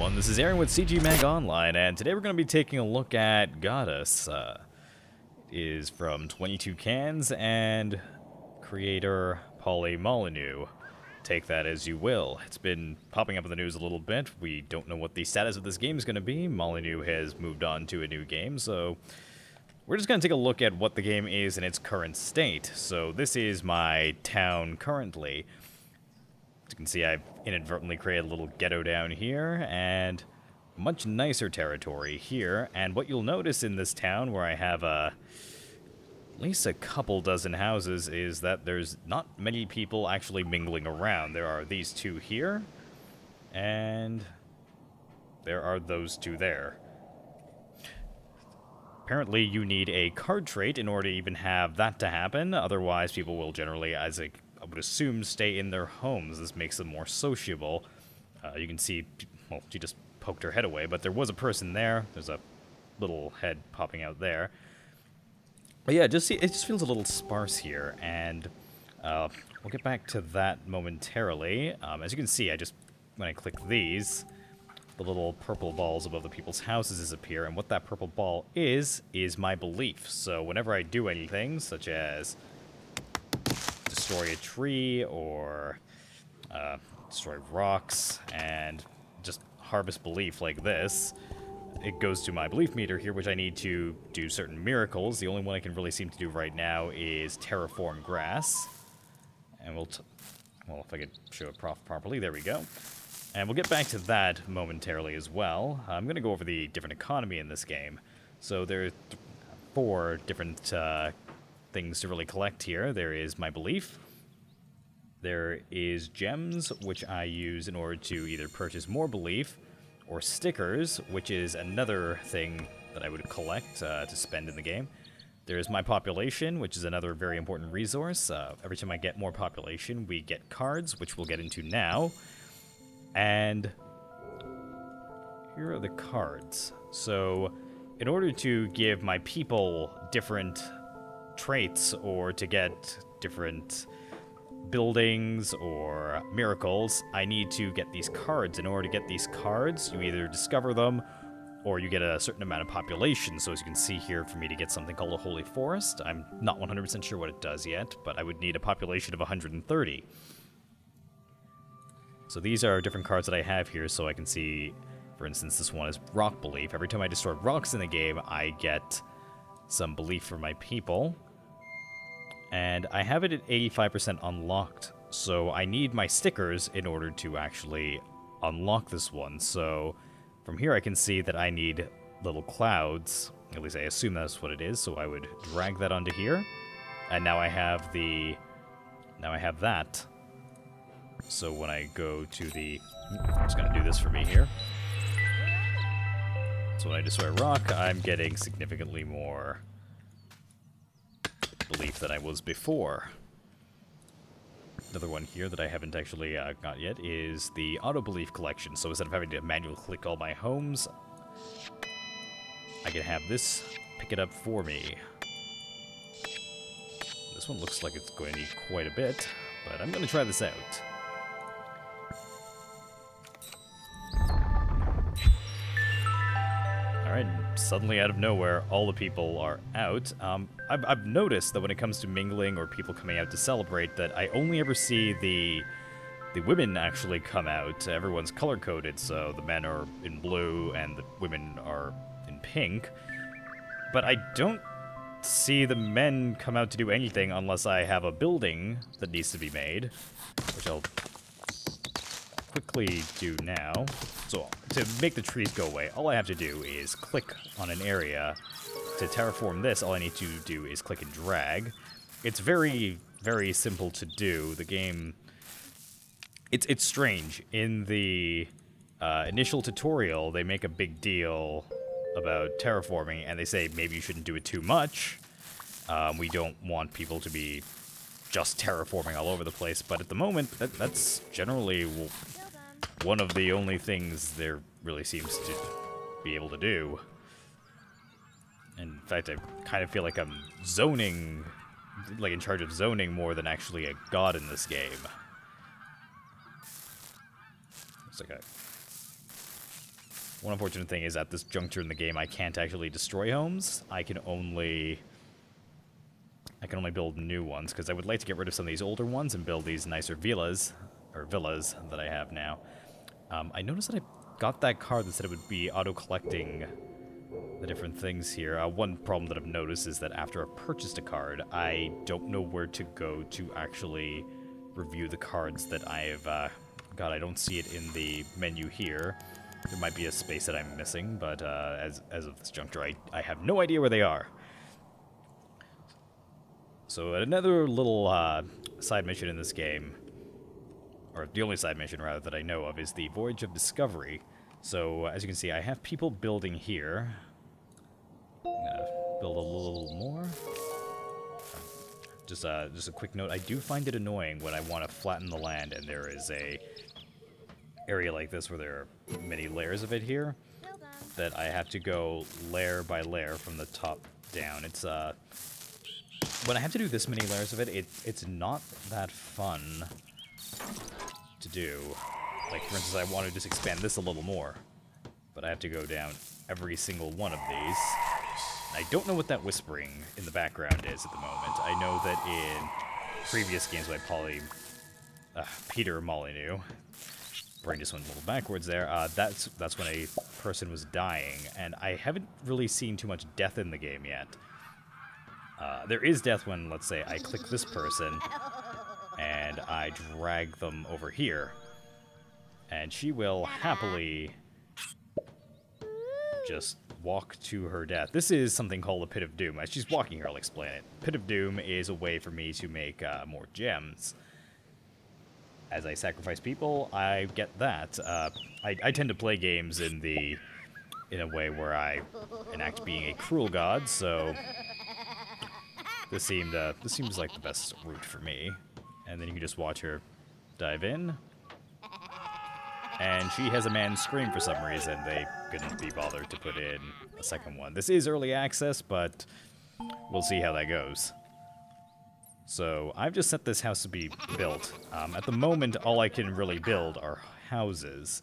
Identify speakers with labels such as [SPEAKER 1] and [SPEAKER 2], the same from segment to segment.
[SPEAKER 1] everyone, this is Arien with CG Mag Online, and today we're going to be taking a look at Godus. It is from 22 Cans, and creator Paulie Molyneux. Take that as you will. It's been popping up in the news a little bit. We don't know what the status of this game is going to be. Molyneux has moved on to a new game, so we're just going to take a look at what the game is in its current state. So this is my town currently. As you can see, I've inadvertently created a little ghetto down here, and much nicer territory here. And what you'll notice in this town, where I have at least a couple dozen houses, is that there's not many people actually mingling around. There are these two here, and there are those two there. Apparently, you need a card trait in order to even have that to happen. Otherwise, people will generally, as I would assume, stay in their homes. This makes them more sociable. You can see, well, she just poked her head away, but there was a person there. There's a little head popping out there. But yeah, it just feels a little sparse here, and we'll get back to that momentarily. As you can see, when I click these, the little purple balls above the people's houses disappear, and what that purple ball is my belief. So whenever I do anything, such as destroy a tree, or destroy rocks, and just harvest belief like this, it goes to my belief meter here, which I need to do certain miracles. The only one I can really seem to do right now is terraform grass. And well, if I could show it properly, there we go. And we'll get back to that momentarily as well. I'm going to go over the different economy in this game. So there are 4 different things to really collect here. There is my belief. There is gems, which I use in order to either purchase more belief, or stickers, which is another thing that I would collect to spend in the game. There's my population, which is another very important resource. Every time I get more population, we get cards, which we'll get into now. And here are the cards. So in order to give my people different traits, or to get different buildings or miracles, I need to get these cards. In order to get these cards, you either discover them or you get a certain amount of population. So as you can see here, for me to get something called a Holy Forest, I'm not 100% sure what it does yet, but I would need a population of 130. So these are different cards that I have here, so I can see, for instance, this one is Rock Belief. Every time I destroy rocks in the game, I get some belief for my people. And I have it at 85% unlocked, so I need my stickers in order to actually unlock this one. So from here I can see that I need little clouds, at least I assume that's what it is, so I would drag that onto here. And now I have that. So when I go to the... I'm just going to do this for me here. So when I destroy a rock, I'm getting significantly more belief than I was before. Another one here that I haven't actually got yet is the auto belief collection. So instead of having to manually click all my homes, I can have this pick it up for me. This one looks like it's going to need quite a bit, but I'm going to try this out. Alright, suddenly out of nowhere, all the people are out. I've noticed that when it comes to mingling or people coming out to celebrate, that I only ever see the women actually come out. Everyone's color-coded, so the men are in blue and the women are in pink. But I don't see the men come out to do anything unless I have a building that needs to be made, which I'll quickly do now. So to make the trees go away, all I have to do is click on an area. To terraform this, all I need to do is click and drag. It's very, very simple to do. The game, it's strange. In the initial tutorial, they make a big deal about terraforming, and they say maybe you shouldn't do it too much. We don't want people to be just terraforming all over the place, but at the moment, that's generally one of the only things there really seems to be able to do. In fact, I kind of feel like I'm zoning, like in charge of zoning more than actually a god in this game. It's like One unfortunate thing is at this juncture in the game, I can't actually destroy homes. I can only build new ones, because I would like to get rid of some of these older ones and build these nicer villas that I have now. I noticed that I got that card that said it would be auto-collecting the different things here. One problem that I've noticed is that after I've purchased a card, I don't know where to go to actually review the cards that I have got. I don't see it in the menu here. There might be a space that I'm missing, but as of this juncture, I have no idea where they are. So another little side mission in this game, or the only side mission, rather, that I know of, is the Voyage of Discovery. So, as you can see, I have people building here. I'm gonna build a little more. Just a quick note, I do find it annoying when I want to flatten the land and there is a area like this where there are many layers of it here, that I have to go layer by layer from the top down. It's, when I have to do this many layers of it, it's not that fun to do. Like, for instance, I want to just expand this a little more, but I have to go down every single one of these. I don't know what that whispering in the background is at the moment. I know that in previous games by Peter Molyneux, brain just went a little backwards there, that's when a person was dying, and I haven't really seen too much death in the game yet. There is death when, let's say, I click this person, and I drag them over here, and she will happily just walk to her death. This is something called a Pit of Doom. As she's walking here, I'll explain it. Pit of Doom is a way for me to make more gems. As I sacrifice people, I get that. I tend to play games in a way where I enact being a cruel god, so this seems like the best route for me. And then you can just watch her dive in. And she has a man scream for some reason. They couldn't be bothered to put in a second one. This is early access, but we'll see how that goes. So I've just set this house to be built. At the moment, all I can really build are houses.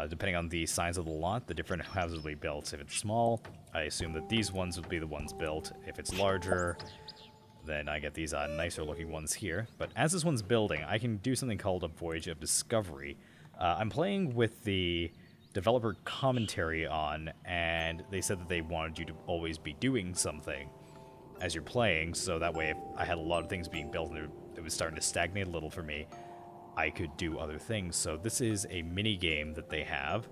[SPEAKER 1] Depending on the size of the lot, the different houses will be built. If it's small, I assume that these ones would be the ones built. If it's larger, then I get these nicer looking ones here. But as this one's building, I can do something called a Voyage of Discovery. I'm playing with the developer commentary on, and they said that they wanted you to always be doing something as you're playing, so that way if I had a lot of things being built and it was starting to stagnate a little for me, I could do other things. So this is a mini game that they have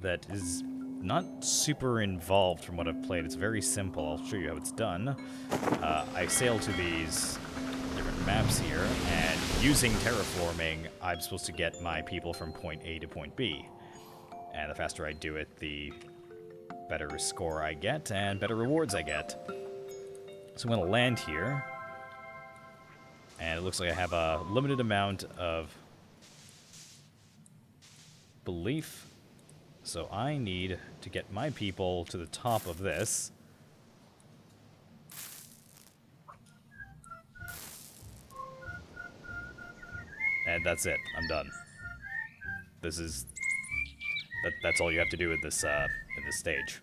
[SPEAKER 1] that is not super involved from what I've played. It's very simple. I'll show you how it's done. I sail to these different maps here, and using terraforming, I'm supposed to get my people from point A to point B. And the faster I do it, the better score I get, and better rewards I get. So I'm going to land here, and it looks like I have a limited amount of belief, so I need to get my people to the top of this. And that's it. I'm done. That's all you have to do in this stage.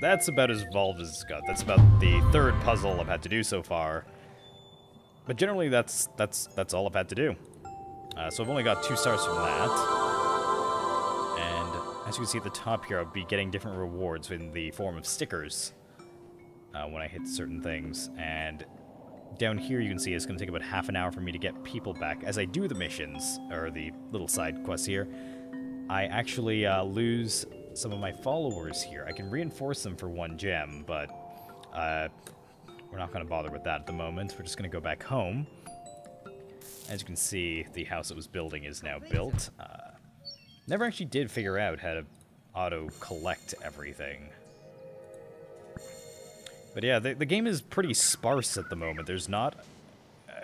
[SPEAKER 1] That's about as involved as it's got. That's about the third puzzle I've had to do so far. But generally, that's all I've had to do. So I've only got 2 stars from that. And as you can see at the top here, I'll be getting different rewards in the form of stickers when I hit certain things. And down here, you can see it's going to take about half an hour for me to get people back. As I do the missions, or the little side quests here, I actually lose some of my followers here. I can reinforce them for 1 gem, but we're not going to bother with that at the moment. We're just going to go back home. As you can see, the house that was building is now built. Never actually did figure out how to auto-collect everything. But yeah, the game is pretty sparse at the moment. There's not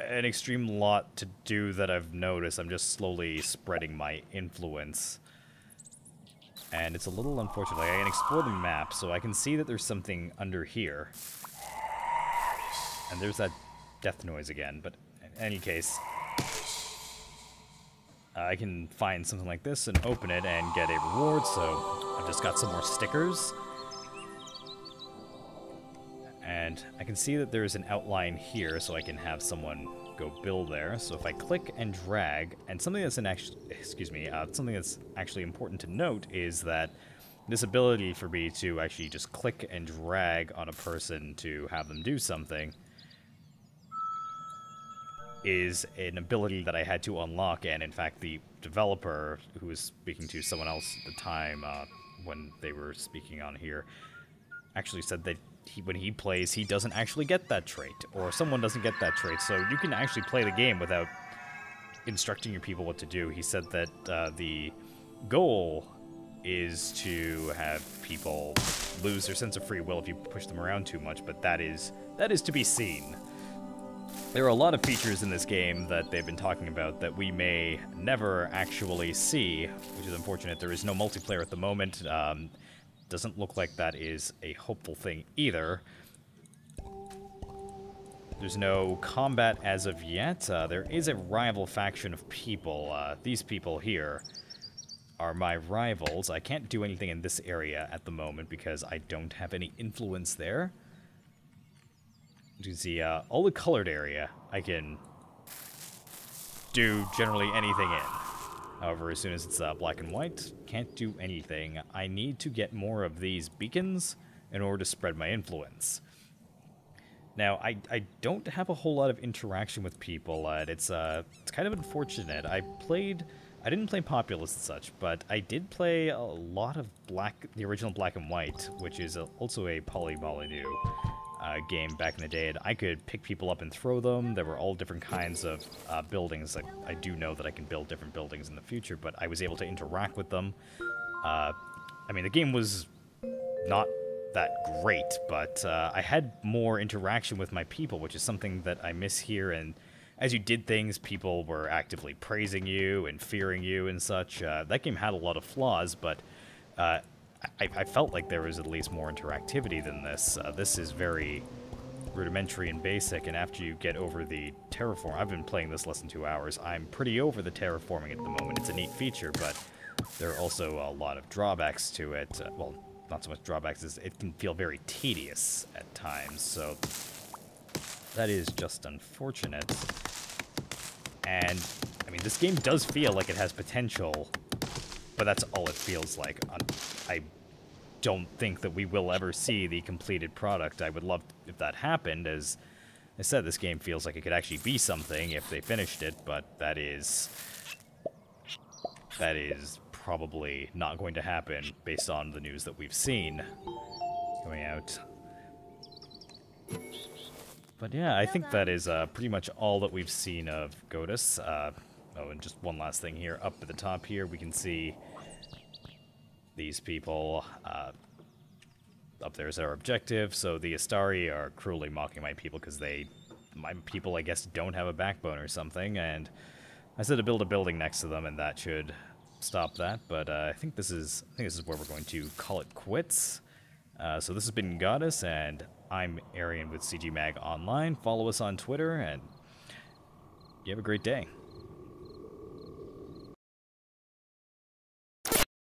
[SPEAKER 1] an extreme lot to do that I've noticed. I'm just slowly spreading my influence. And it's a little unfortunate. Like, I can explore the map, so I can see that there's something under here. And there's that death noise again, but in any case, I can find something like this and open it and get a reward, so I've just got some more stickers. And I can see that there's an outline here, so I can have someone go build there. So if I click and drag, and something that's something that's actually important to note is that this ability for me to actually just click and drag on a person to have them do something is an ability that I had to unlock, and in fact the developer, who was speaking to someone else at the time when they were speaking on here, actually said that when he plays, he doesn't actually get that trait, or someone doesn't get that trait, so you can actually play the game without instructing your people what to do. He said that the goal is to have people lose their sense of free will if you push them around too much, but that is to be seen. There are a lot of features in this game that they've been talking about that we may never actually see, which is unfortunate. There is no multiplayer at the moment. Doesn't look like that is a hopeful thing either. There's no combat as of yet. There is a rival faction of people. These people here are my rivals. I can't do anything in this area at the moment because I don't have any influence there. You can see all the colored area I can do generally anything in. However, as soon as it's black and white, can't do anything. I need to get more of these beacons in order to spread my influence. Now, I don't have a whole lot of interaction with people. It's kind of unfortunate. I didn't play Populous and such, but I did play a lot of the original Black and White, which is also a Poly-Molyneux game back in the day, and I could pick people up and throw them. There were all different kinds of buildings. I do know that I can build different buildings in the future, but I was able to interact with them. I mean, the game was not that great, but I had more interaction with my people, which is something that I miss here, and as you did things, people were actively praising you and fearing you and such. That game had a lot of flaws, but I felt like there was at least more interactivity than this. This is very rudimentary and basic, and after you get over the terraform, I've been playing this less than 2 hours, I'm pretty over the terraforming at the moment. It's a neat feature, but there are also a lot of drawbacks to it. Well, not so much drawbacks, as it can feel very tedious at times, so that is just unfortunate. And, I mean, this game does feel like it has potential, but that's all it feels like. I don't think that we will ever see the completed product. I would love if that happened. As I said, this game feels like it could actually be something if they finished it, but that is probably not going to happen based on the news that we've seen coming out. But yeah, I think that is pretty much all that we've seen of Godus. Oh, and just one last thing here. Up at the top here, we can see these people. Up there is our objective. So the Astari are cruelly mocking my people because my people, I guess, don't have a backbone or something. And I said to build a building next to them, and that should stop that. But I think this is where we're going to call it quits. So this has been Godus, and I'm Arien with CG Mag Online. Follow us on Twitter, and you have a great day.